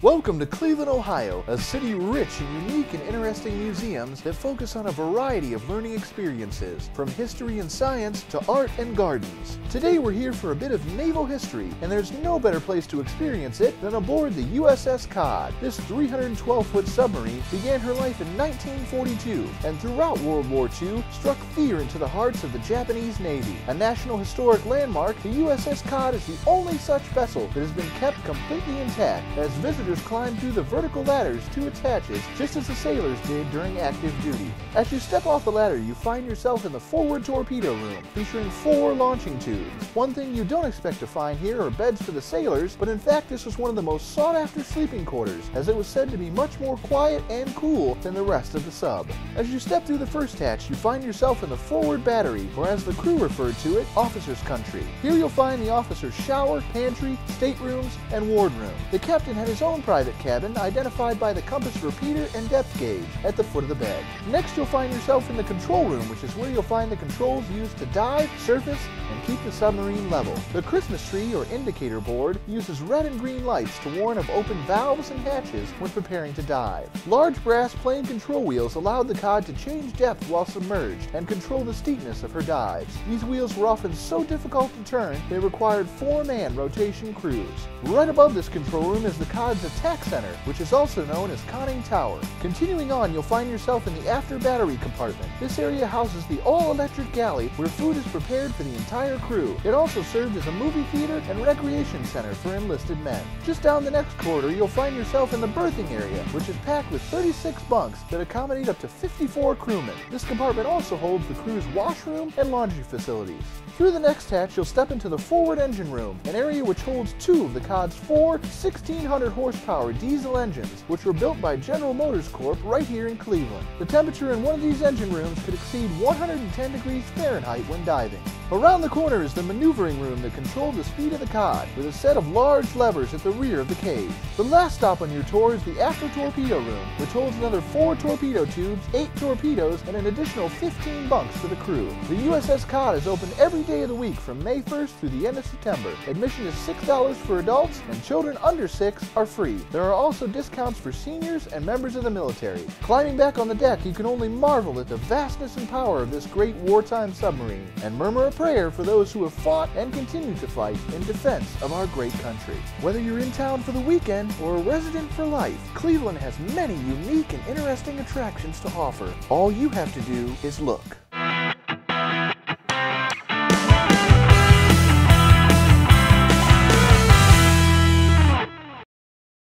Welcome to Cleveland, Ohio, a city rich in unique and interesting museums that focus on a variety of learning experiences, from history and science to art and gardens. Today we're here for a bit of naval history, and there's no better place to experience it than aboard the USS Cod. This 312-foot submarine began her life in 1942, and throughout World War II struck fear into the hearts of the Japanese Navy. A National Historic Landmark, the USS Cod is the only such vessel that has been kept completely intact, as visitors climb through the vertical ladders to its hatches just as the sailors did during active duty. As you step off the ladder, you find yourself in the forward torpedo room, featuring 4 launching tubes. One thing you don't expect to find here are beds for the sailors, but in fact this was one of the most sought-after sleeping quarters, as it was said to be much more quiet and cool than the rest of the sub. As you step through the first hatch, you find yourself in the forward battery, or as the crew referred to it, officers' country. Here you'll find the officers' shower, pantry, staterooms, and wardroom. The captain had his own private cabin, identified by the compass repeater and depth gauge at the foot of the bed. Next you'll find yourself in the control room, which is where you'll find the controls used to dive, surface, and keep the submarine level. The Christmas tree or indicator board uses red and green lights to warn of open valves and hatches when preparing to dive. Large brass plane control wheels allowed the Cod to change depth while submerged and control the steepness of her dives. These wheels were often so difficult to turn they required 4-man rotation crews. Right above this control room is the Cod's attack center, which is also known as conning tower. Continuing on, you'll find yourself in the after battery compartment. This area houses the all-electric galley where food is prepared for the entire crew. It also served as a movie theater and recreation center for enlisted men. Just down the next corridor, you'll find yourself in the berthing area, which is packed with 36 bunks that accommodate up to 54 crewmen. This compartment also holds the crew's washroom and laundry facilities. Through the next hatch, you'll step into the forward engine room, an area which holds 2 of the Cod's 4 1,600 horsepower diesel engines, which were built by General Motors Corp. Right here in Cleveland. The temperature in one of these engine rooms could exceed 110 degrees Fahrenheit when diving. Around the corner is the maneuvering room that controlled the speed of the Cod, with a set of large levers at the rear of the cage. The last stop on your tour is the after torpedo room, which holds another 4 torpedo tubes, 8 torpedoes, and an additional 15 bunks for the crew. The USS Cod is open every day of the week from May 1st through the end of September. Admission is $6 for adults, and children under 6 are free. There are also discounts for seniors and members of the military. Climbing back on the deck, you can only marvel at the vastness and power of this great wartime submarine, and murmur a prayer for those who have fought and continue to fight in defense of our great country. Whether you're in town for the weekend or a resident for life, Cleveland has many unique and interesting attractions to offer. All you have to do is look.